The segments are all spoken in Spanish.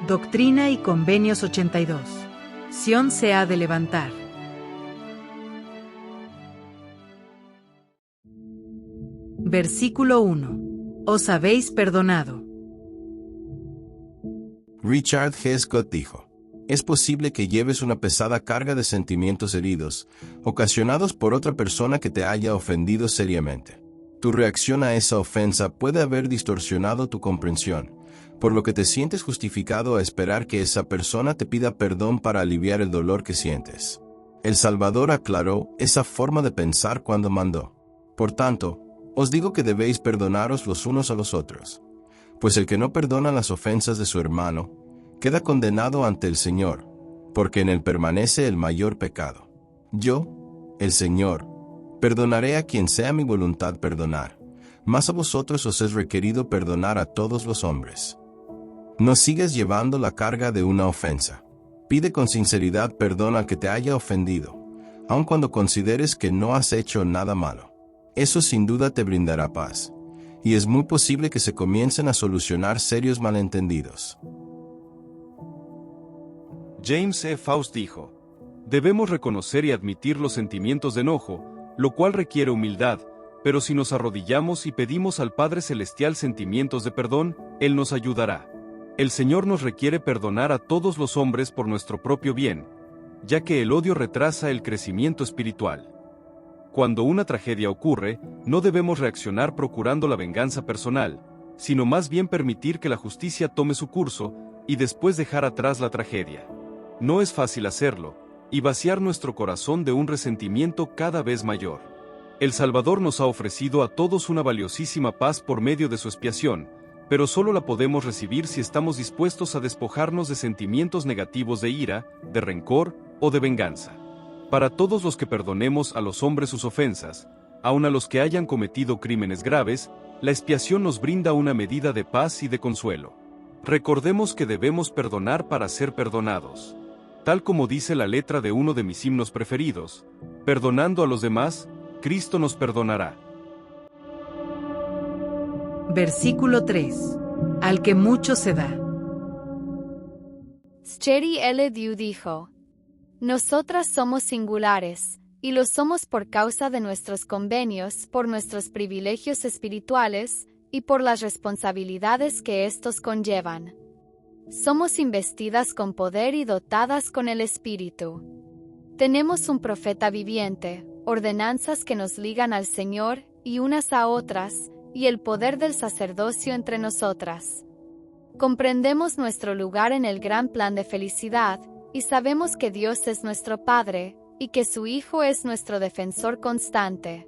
Doctrina y Convenios 82. Sión se ha de levantar. Versículo 1. Os habéis perdonado. Richard G. Scott dijo: es posible que lleves una pesada carga de sentimientos heridos, ocasionados por otra persona que te haya ofendido seriamente. Tu reacción a esa ofensa puede haber distorsionado tu comprensión, por lo que te sientes justificado a esperar que esa persona te pida perdón para aliviar el dolor que sientes. El Salvador aclaró esa forma de pensar cuando mandó: por tanto, os digo que debéis perdonaros los unos a los otros, pues el que no perdona las ofensas de su hermano, queda condenado ante el Señor, porque en él permanece el mayor pecado. Yo, el Señor, perdonaré a quien sea mi voluntad perdonar, mas a vosotros os es requerido perdonar a todos los hombres. No sigas llevando la carga de una ofensa. Pide con sinceridad perdón al que te haya ofendido, aun cuando consideres que no has hecho nada malo. Eso sin duda te brindará paz, y es muy posible que se comiencen a solucionar serios malentendidos. James E. Faust dijo: debemos reconocer y admitir los sentimientos de enojo, lo cual requiere humildad, pero si nos arrodillamos y pedimos al Padre Celestial sentimientos de perdón, Él nos ayudará. El Señor nos requiere perdonar a todos los hombres por nuestro propio bien, ya que el odio retrasa el crecimiento espiritual. Cuando una tragedia ocurre, no debemos reaccionar procurando la venganza personal, sino más bien permitir que la justicia tome su curso, y después dejar atrás la tragedia. No es fácil hacerlo, y vaciar nuestro corazón de un resentimiento cada vez mayor. El Salvador nos ha ofrecido a todos una valiosísima paz por medio de su expiación, pero solo la podemos recibir si estamos dispuestos a despojarnos de sentimientos negativos de ira, de rencor o de venganza. Para todos los que perdonemos a los hombres sus ofensas, aun a los que hayan cometido crímenes graves, la expiación nos brinda una medida de paz y de consuelo. Recordemos que debemos perdonar para ser perdonados. Tal como dice la letra de uno de mis himnos preferidos: perdonando a los demás, Cristo nos perdonará. Versículo 3. Al que mucho se da. Sherry L. Dew dijo: nosotras somos singulares, y lo somos por causa de nuestros convenios, por nuestros privilegios espirituales, y por las responsabilidades que estos conllevan. Somos investidas con poder y dotadas con el Espíritu. Tenemos un profeta viviente, ordenanzas que nos ligan al Señor, y unas a otras, y el poder del sacerdocio entre nosotras. Comprendemos nuestro lugar en el gran plan de felicidad, y sabemos que Dios es nuestro Padre, y que su Hijo es nuestro defensor constante.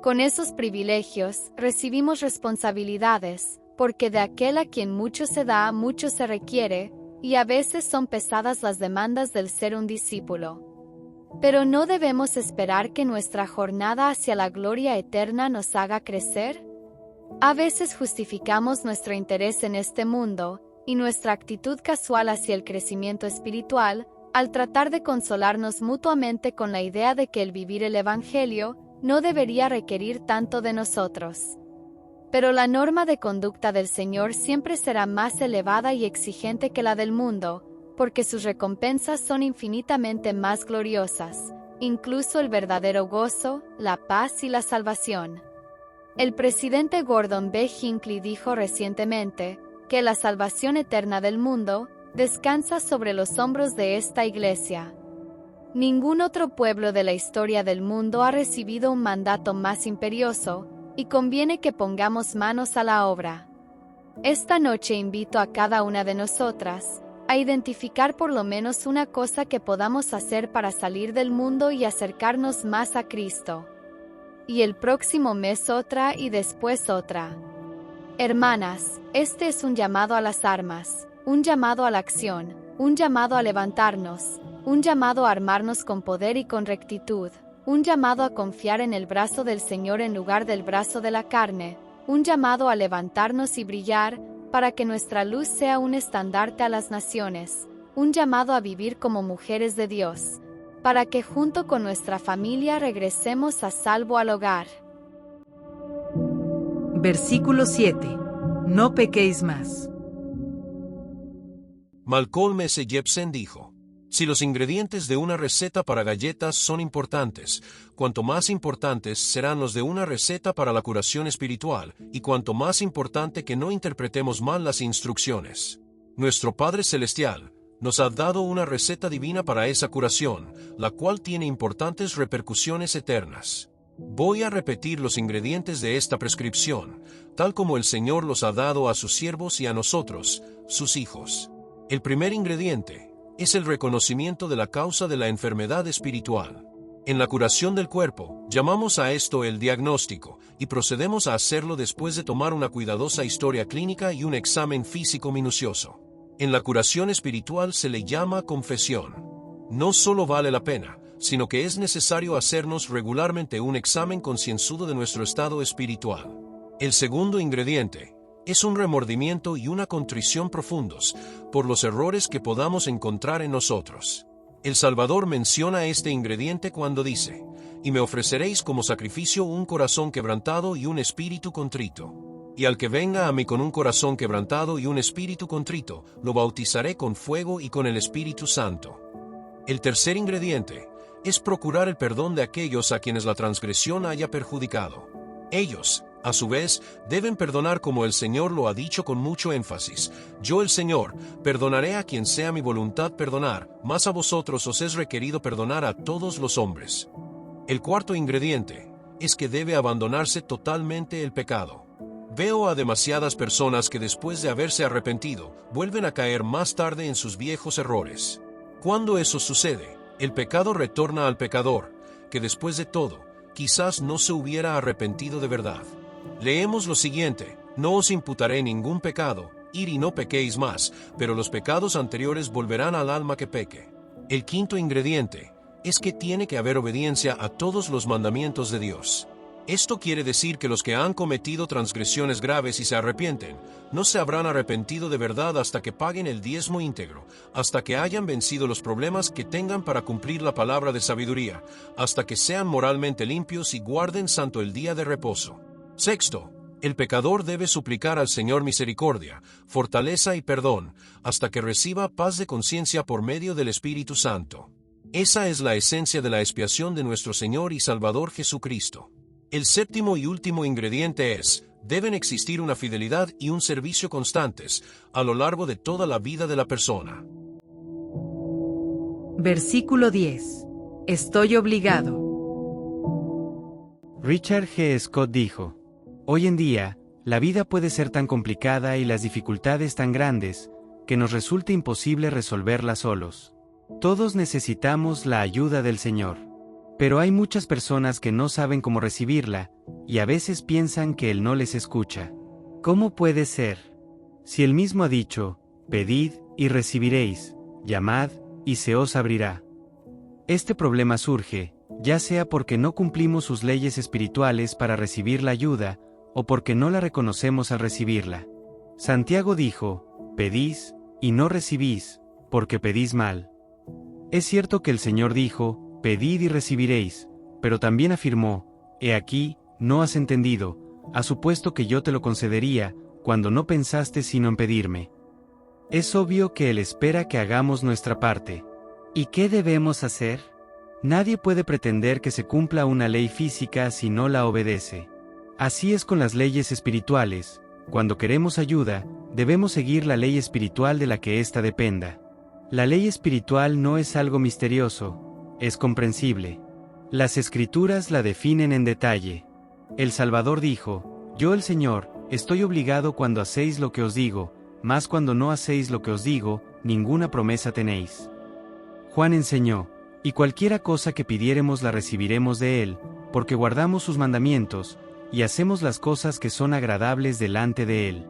Con esos privilegios, recibimos responsabilidades, porque de aquel a quien mucho se da, mucho se requiere, y a veces son pesadas las demandas del ser un discípulo. Pero no debemos esperar que nuestra jornada hacia la gloria eterna nos haga crecer. A veces justificamos nuestro interés en este mundo, y nuestra actitud casual hacia el crecimiento espiritual, al tratar de consolarnos mutuamente con la idea de que el vivir el Evangelio no debería requerir tanto de nosotros. Pero la norma de conducta del Señor siempre será más elevada y exigente que la del mundo, porque sus recompensas son infinitamente más gloriosas, incluso el verdadero gozo, la paz y la salvación. El presidente Gordon B. Hinckley dijo recientemente que la salvación eterna del mundo descansa sobre los hombros de esta iglesia. Ningún otro pueblo de la historia del mundo ha recibido un mandato más imperioso, y conviene que pongamos manos a la obra. Esta noche invito a cada una de nosotras a identificar por lo menos una cosa que podamos hacer para salir del mundo y acercarnos más a Cristo. Y el próximo mes otra y después otra. Hermanas, este es un llamado a las armas, un llamado a la acción, un llamado a levantarnos, un llamado a armarnos con poder y con rectitud, un llamado a confiar en el brazo del Señor en lugar del brazo de la carne, un llamado a levantarnos y brillar, para que nuestra luz sea un estandarte a las naciones, un llamado a vivir como mujeres de Dios, para que junto con nuestra familia regresemos a salvo al hogar. Versículo 7. No pequéis más. Malcolm S. Jepsen dijo: si los ingredientes de una receta para galletas son importantes, cuanto más importantes serán los de una receta para la curación espiritual, y cuanto más importante que no interpretemos mal las instrucciones. Nuestro Padre Celestial nos ha dado una receta divina para esa curación, la cual tiene importantes repercusiones eternas. Voy a repetir los ingredientes de esta prescripción, tal como el Señor los ha dado a sus siervos y a nosotros, sus hijos. El primer ingrediente es el reconocimiento de la causa de la enfermedad espiritual. En la curación del cuerpo, llamamos a esto el diagnóstico, y procedemos a hacerlo después de tomar una cuidadosa historia clínica y un examen físico minucioso. En la curación espiritual se le llama confesión. No solo vale la pena, sino que es necesario hacernos regularmente un examen concienzudo de nuestro estado espiritual. El segundo ingrediente es un remordimiento y una contrición profundos por los errores que podamos encontrar en nosotros. El Salvador menciona este ingrediente cuando dice: y me ofreceréis como sacrificio un corazón quebrantado y un espíritu contrito. Y al que venga a mí con un corazón quebrantado y un espíritu contrito, lo bautizaré con fuego y con el Espíritu Santo. El tercer ingrediente es procurar el perdón de aquellos a quienes la transgresión haya perjudicado. Ellos, a su vez, deben perdonar como el Señor lo ha dicho con mucho énfasis: yo el Señor, perdonaré a quien sea mi voluntad perdonar, mas a vosotros os es requerido perdonar a todos los hombres. El cuarto ingrediente es que debe abandonarse totalmente el pecado. Veo a demasiadas personas que después de haberse arrepentido, vuelven a caer más tarde en sus viejos errores. Cuando eso sucede, el pecado retorna al pecador, que después de todo, quizás no se hubiera arrepentido de verdad. Leemos lo siguiente: no os imputaré ningún pecado, id y no pequéis más, pero los pecados anteriores volverán al alma que peque. El quinto ingrediente es que tiene que haber obediencia a todos los mandamientos de Dios. Esto quiere decir que los que han cometido transgresiones graves y se arrepienten, no se habrán arrepentido de verdad hasta que paguen el diezmo íntegro, hasta que hayan vencido los problemas que tengan para cumplir la palabra de sabiduría, hasta que sean moralmente limpios y guarden santo el día de reposo. Sexto, el pecador debe suplicar al Señor misericordia, fortaleza y perdón, hasta que reciba paz de conciencia por medio del Espíritu Santo. Esa es la esencia de la expiación de nuestro Señor y Salvador Jesucristo. El séptimo y último ingrediente es: deben existir una fidelidad y un servicio constantes a lo largo de toda la vida de la persona. Versículo 10. Estoy obligado. Richard G. Scott dijo: hoy en día, la vida puede ser tan complicada y las dificultades tan grandes, que nos resulta imposible resolverlas solos. Todos necesitamos la ayuda del Señor. Pero hay muchas personas que no saben cómo recibirla, y a veces piensan que Él no les escucha. ¿Cómo puede ser? Si Él mismo ha dicho: pedid y recibiréis, llamad y se os abrirá. Este problema surge, ya sea porque no cumplimos sus leyes espirituales para recibir la ayuda, o porque no la reconocemos al recibirla. Santiago dijo: pedís y no recibís, porque pedís mal. Es cierto que el Señor dijo: pedid y recibiréis, pero también afirmó: he aquí, no has entendido, has supuesto que yo te lo concedería, cuando no pensaste sino en pedirme. Es obvio que Él espera que hagamos nuestra parte. ¿Y qué debemos hacer? Nadie puede pretender que se cumpla una ley física si no la obedece. Así es con las leyes espirituales: cuando queremos ayuda, debemos seguir la ley espiritual de la que ésta dependa. La ley espiritual no es algo misterioso, es comprensible. Las Escrituras la definen en detalle. El Salvador dijo: yo el Señor, estoy obligado cuando hacéis lo que os digo, mas cuando no hacéis lo que os digo, ninguna promesa tenéis. Juan enseñó: y cualquiera cosa que pidiéremos la recibiremos de Él, porque guardamos sus mandamientos, y hacemos las cosas que son agradables delante de Él.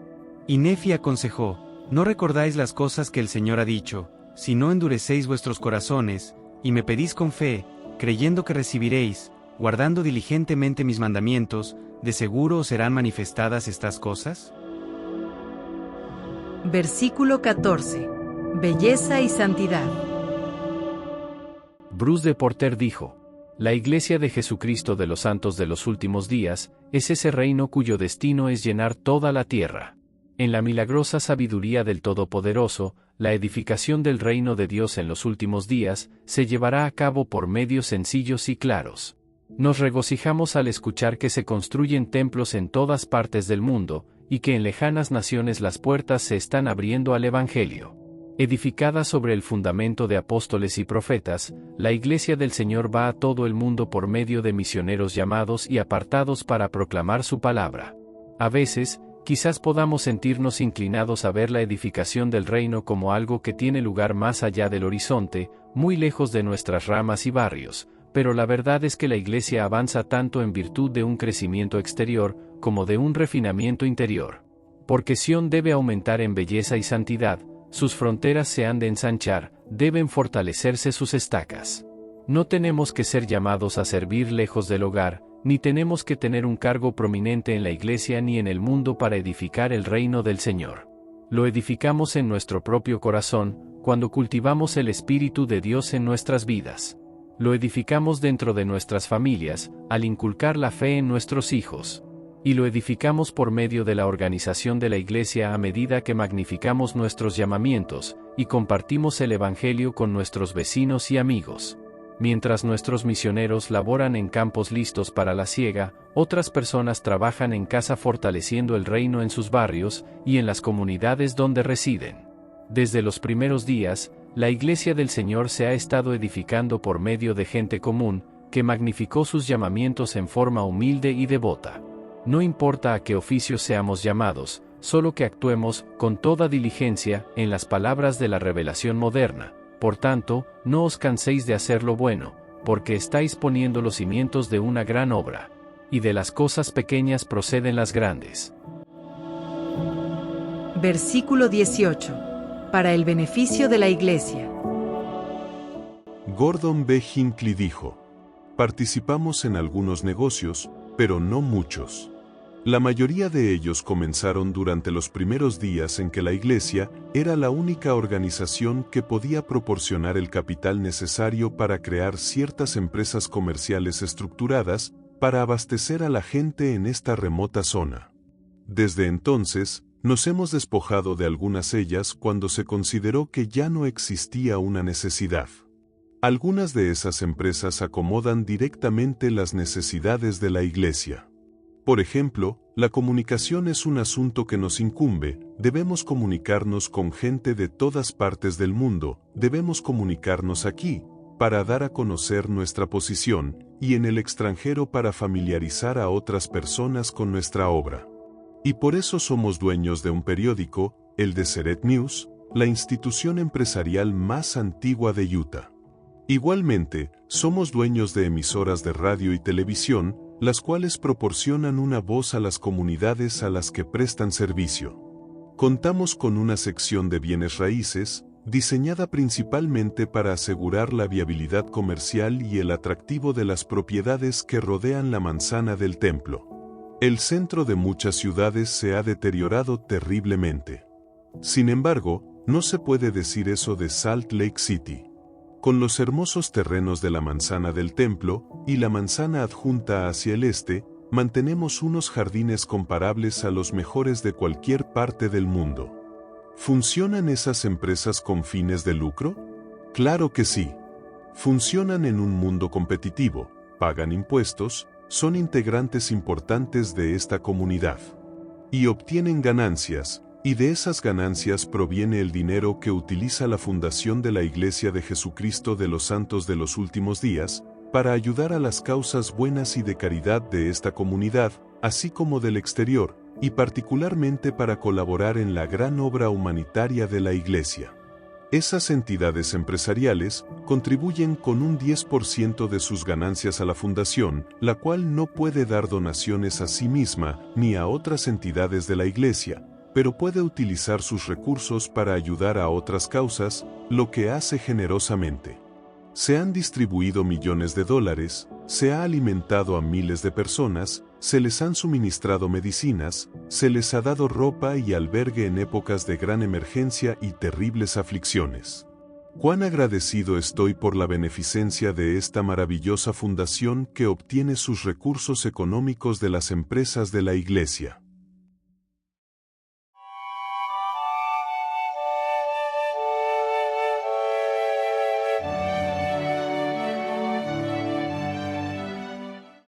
Y Nefi aconsejó: no recordáis las cosas que el Señor ha dicho, si no endurecéis vuestros corazones, y me pedís con fe, creyendo que recibiréis, guardando diligentemente mis mandamientos, ¿de seguro os serán manifestadas estas cosas? Versículo 14. Belleza y santidad. Bruce de Porter dijo: la Iglesia de Jesucristo de los Santos de los Últimos Días es ese reino cuyo destino es llenar toda la tierra. En la milagrosa sabiduría del Todopoderoso, la edificación del reino de Dios en los últimos días se llevará a cabo por medios sencillos y claros. Nos regocijamos al escuchar que se construyen templos en todas partes del mundo, y que en lejanas naciones las puertas se están abriendo al Evangelio. Edificada sobre el fundamento de apóstoles y profetas, la Iglesia del Señor va a todo el mundo por medio de misioneros llamados y apartados para proclamar su palabra. A veces, quizás podamos sentirnos inclinados a ver la edificación del reino como algo que tiene lugar más allá del horizonte, muy lejos de nuestras ramas y barrios, pero la verdad es que la Iglesia avanza tanto en virtud de un crecimiento exterior, como de un refinamiento interior. Porque Sión debe aumentar en belleza y santidad, sus fronteras se han de ensanchar, deben fortalecerse sus estacas. No tenemos que ser llamados a servir lejos del hogar, ni tenemos que tener un cargo prominente en la Iglesia ni en el mundo para edificar el reino del Señor. Lo edificamos en nuestro propio corazón, cuando cultivamos el Espíritu de Dios en nuestras vidas. Lo edificamos dentro de nuestras familias, al inculcar la fe en nuestros hijos. Y lo edificamos por medio de la organización de la Iglesia a medida que magnificamos nuestros llamamientos, y compartimos el Evangelio con nuestros vecinos y amigos. Mientras nuestros misioneros laboran en campos listos para la siega, otras personas trabajan en casa fortaleciendo el reino en sus barrios, y en las comunidades donde residen. Desde los primeros días, la Iglesia del Señor se ha estado edificando por medio de gente común, que magnificó sus llamamientos en forma humilde y devota. No importa a qué oficio seamos llamados, solo que actuemos, con toda diligencia, en las palabras de la revelación moderna. Por tanto, no os canséis de hacer lo bueno, porque estáis poniendo los cimientos de una gran obra. Y de las cosas pequeñas proceden las grandes. Versículo 18. Para el beneficio de la Iglesia. Gordon B. Hinckley dijo: participamos en algunos negocios, pero no muchos. La mayoría de ellos comenzaron durante los primeros días en que la Iglesia era la única organización que podía proporcionar el capital necesario para crear ciertas empresas comerciales estructuradas para abastecer a la gente en esta remota zona. Desde entonces, nos hemos despojado de algunas ellas cuando se consideró que ya no existía una necesidad. Algunas de esas empresas acomodan directamente las necesidades de la Iglesia. Por ejemplo, la comunicación es un asunto que nos incumbe, debemos comunicarnos con gente de todas partes del mundo, debemos comunicarnos aquí, para dar a conocer nuestra posición, y en el extranjero para familiarizar a otras personas con nuestra obra. Y por eso somos dueños de un periódico, el Deseret News, la institución empresarial más antigua de Utah. Igualmente, somos dueños de emisoras de radio y televisión, las cuales proporcionan una voz a las comunidades a las que prestan servicio. Contamos con una sección de bienes raíces, diseñada principalmente para asegurar la viabilidad comercial y el atractivo de las propiedades que rodean la manzana del templo. El centro de muchas ciudades se ha deteriorado terriblemente. Sin embargo, no se puede decir eso de Salt Lake City. Con los hermosos terrenos de la manzana del templo, y la manzana adjunta hacia el este, mantenemos unos jardines comparables a los mejores de cualquier parte del mundo. ¿Funcionan esas empresas con fines de lucro? Claro que sí. Funcionan en un mundo competitivo, pagan impuestos, son integrantes importantes de esta comunidad. Y obtienen ganancias, y de esas ganancias proviene el dinero que utiliza la Fundación de la Iglesia de Jesucristo de los Santos de los Últimos Días, para ayudar a las causas buenas y de caridad de esta comunidad, así como del exterior, y particularmente para colaborar en la gran obra humanitaria de la Iglesia. Esas entidades empresariales contribuyen con un 10% de sus ganancias a la Fundación, la cual no puede dar donaciones a sí misma ni a otras entidades de la Iglesia, pero puede utilizar sus recursos para ayudar a otras causas, lo que hace generosamente. Se han distribuido millones de dólares, se ha alimentado a miles de personas, se les han suministrado medicinas, se les ha dado ropa y albergue en épocas de gran emergencia y terribles aflicciones. Cuán agradecido estoy por la beneficencia de esta maravillosa fundación que obtiene sus recursos económicos de las empresas de la Iglesia.